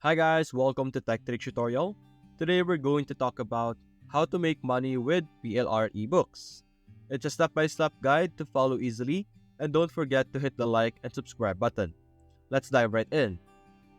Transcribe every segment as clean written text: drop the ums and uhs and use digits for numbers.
Hi guys, welcome to Tech Trick Tutorial. Today we're going to talk about how to make money with PLR ebooks. It's a step-by-step guide to follow easily, and don't forget to hit the like and subscribe button. Let's dive right in.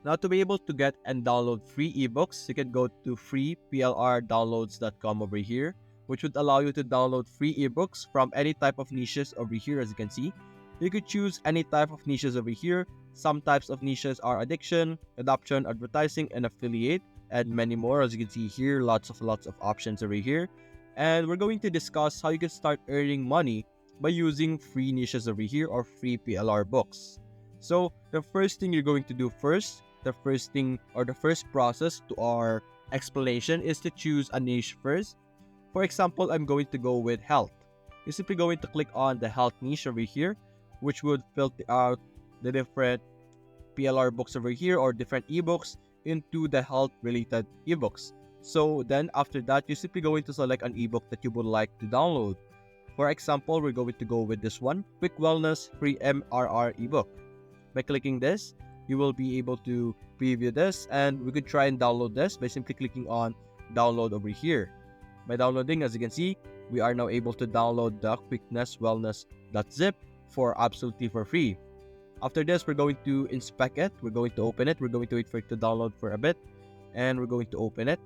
Now to be able to get and download free ebooks, you can go to freeplrdownloads.com over here, which would allow you to download free ebooks from any type of niches over here. As you can see, you could choose any type of niches over here. Some types of niches are addiction, adoption, advertising, and affiliate, and many more. As you can see here, lots of options over here. And we're going to discuss how you can start earning money by using free niches over here or free PLR books. So the first thing you're going to do the first thing or the first process to our explanation is to choose a niche first. For example, I'm going to go with health. You're simply going to click on the health niche over here, which would filter out the different PLR books over here or different ebooks into the health related ebooks. So then after that, you're simply going to select an ebook that you would like to download. For example, we're going to go with this one, Quick Wellness Free MRR ebook. By clicking this, you will be able to preview this, and we could try and download this by simply clicking on download over here. By downloading, as you can see, we are now able to download the quicknesswellness.zip for absolutely for free. After this, we're going to inspect it, we're going to open it, we're going to wait for it to download for a bit, and we're going to open it.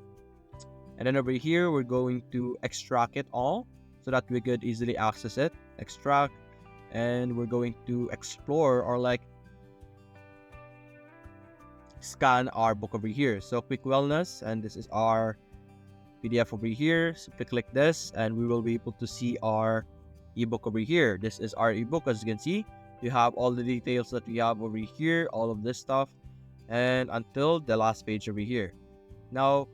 And then over here, we're going to extract it all so that we could easily access it. Extract, and we're going to explore or like scan our book over here. So Quick Wellness, and this is our PDF over here. Simply click this and we will be able to see our ebook over here. This is our ebook. As you can see, you have all the details that we have over here, all of this stuff, and until the last page over here. Now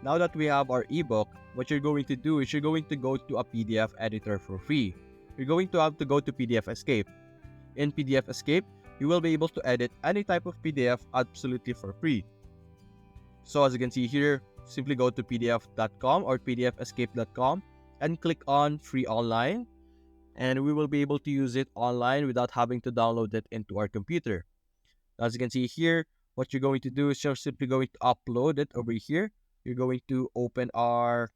that we have our ebook, what you're going to do is you're going to go to a PDF editor for free. You're going to have to go to PDF Escape. In PDF Escape, you will be able to edit any type of PDF absolutely for free. So as you can see here, simply go to pdf.com or pdfescape.com and click on free online, and we will be able to use it online without having to download it into our computer. As you can see here, what you're going to do is you're simply going to upload it over here. You're going to open our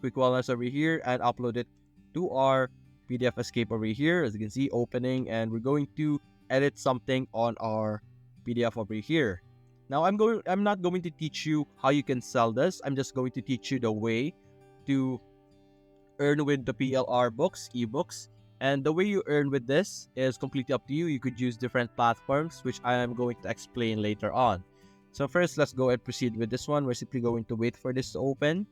Quick Wellness over here and upload it to our PDF Escape over here. As you can see, opening, and we're going to edit something on our PDF over here. Now I'm not going to teach you how you can sell this. I'm just going to teach you the way to earn with the PLR books, ebooks. And the way you earn with this is completely up to you. You could use different platforms, which I am going to explain later on. So first, let's go and proceed with this one. We're simply going to wait for this to open,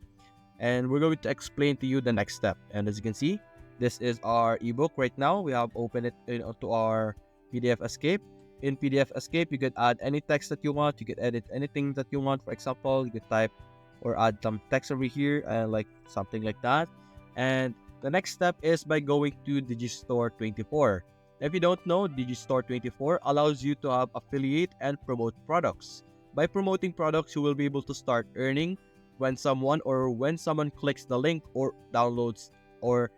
and we're going to explain to you the next step. And as you can see, this is our ebook right now. We have opened it to our PDF Escape. In PDF Escape, you could add any text that you want. You could edit anything that you want. For example, you could type or add some text over here and like something like that. And the next step is by going to Digistore 24. If you don't know, Digistore 24 allows you to have affiliate and promote products. By promoting products, you will be able to start earning when someone clicks the link or downloads or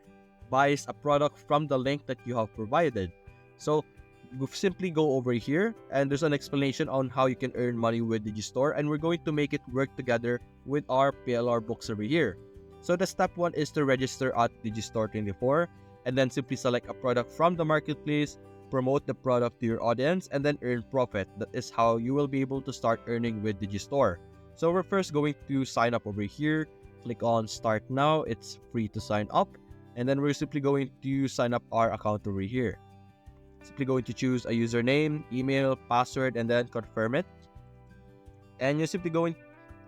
buys a product from the link that you have provided. So we simply go over here, and there's an explanation on how you can earn money with Digistore, and we're going to make it work together with our PLR books over here. So the step one is to register at Digistore 24, and then simply select a product from the marketplace, promote the product to your audience, and then earn profit. That is how you will be able to start earning with Digistore. So we're first going to sign up over here. Click on Start Now. It's free to sign up, and then we're simply going to sign up our account over here. Simply going to choose a username, email, password, and then confirm it. And you're simply going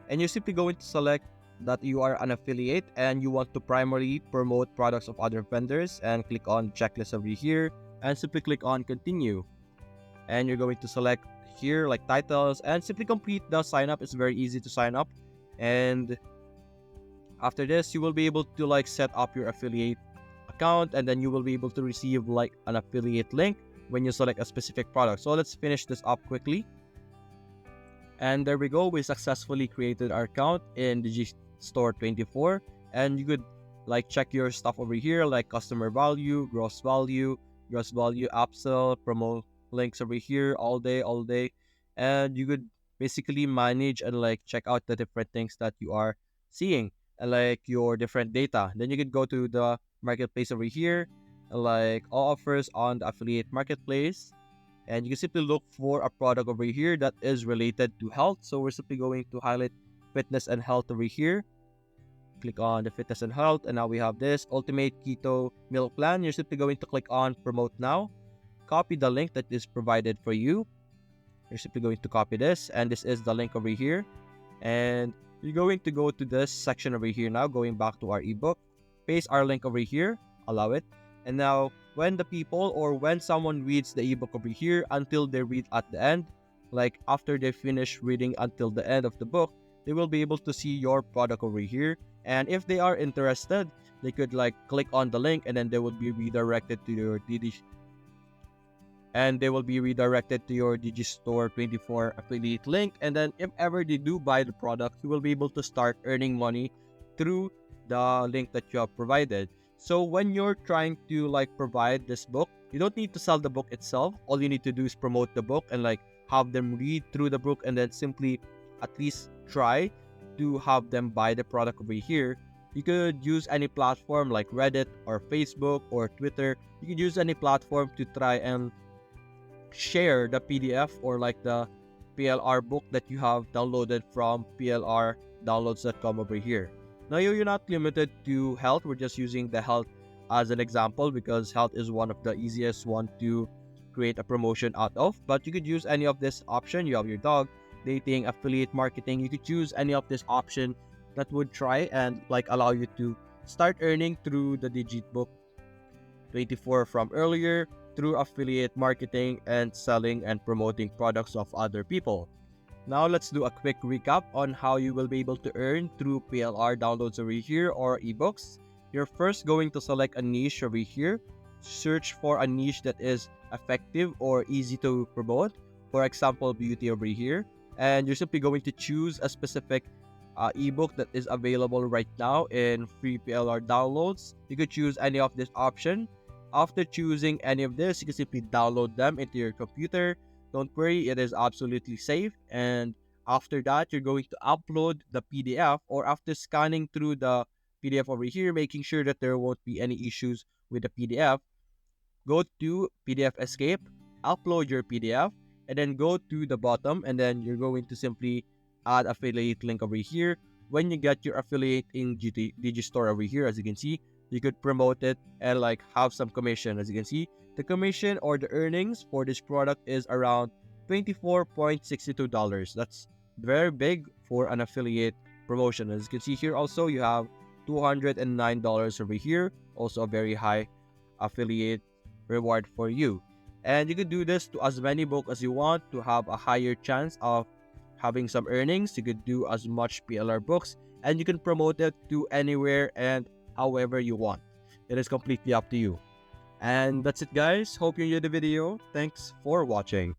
to select that you are an affiliate and you want to primarily promote products of other vendors, and click on checklist over here and simply click on continue. And you're going to select here like titles and simply complete the sign up. It's very easy to sign up. And after this, you will be able to like set up your affiliate account, and then you will be able to receive like an affiliate link when you select a specific product. So let's finish this up quickly. And there we go, we successfully created our account in Digistore 24, and you could like check your stuff over here like customer value, gross value, upsell, promo links over here all day, and you could basically manage and like check out the different things that you are seeing and like your different data. Then you can go to the marketplace over here, like all offers on the affiliate marketplace, and you can simply look for a product over here that is related to health. So we're simply going to highlight fitness and health over here. Click on the fitness and health, and now we have this ultimate keto meal plan. You're simply going to click on promote now, copy the link that is provided for you. You're simply going to copy this, and this is the link over here. And you're going to go to this section over here now, going back to our ebook, paste our link over here, allow it. And now when the people or when someone reads the ebook over here until they read at the end, like after they finish reading until the end of the book, they will be able to see your product over here. And if they are interested, they could like click on the link, and then they will be redirected to your Digistore 24 affiliate link. And then if ever they do buy the product, you will be able to start earning money through the link that you have provided. So when you're trying to like provide this book, you don't need to sell the book itself. All you need to do is promote the book and like have them read through the book, and then simply at least try to have them buy the product over here. You could use any platform like Reddit or Facebook or Twitter. You could use any platform to try and share the PDF or like the PLR book that you have downloaded from plrdownloads.com over here. Now you're not limited to health. We're just using the health as an example because health is one of the easiest one to create a promotion out of. But you could use any of this option. You have your dog, dating, affiliate marketing. You could choose any of this option that would try and like allow you to start earning through the Digitbook 24 from earlier, through affiliate marketing and selling and promoting products of other people. Now let's do a quick recap on how you will be able to earn through PLR downloads over here or ebooks. You're first going to select a niche over here. Search for a niche that is effective or easy to promote. For example, beauty over here. And you're simply going to choose a specific ebook that is available right now in free PLR downloads. You could choose any of this option. After choosing any of this, you can simply download them into your computer. Don't worry, it is absolutely safe. And after that, you're going to upload the PDF, or after scanning through the PDF over here, making sure that there won't be any issues with the PDF, go to PDF Escape, upload your PDF, and then go to the bottom, and then you're going to simply add affiliate link over here. When you get your affiliate in Digistore over here, as you can see, you could promote it and like have some commission. As you can see, the commission or the earnings for this product is around $24.62. That's very big for an affiliate promotion. As you can see here, also you have $209 over here, also a very high affiliate reward for you. And you could do this to as many books as you want to have a higher chance of having some earnings. You could do as much PLR books, and you can promote it to anywhere and however you want. It is completely up to you. And that's it, guys. Hope you enjoyed the video. Thanks for watching.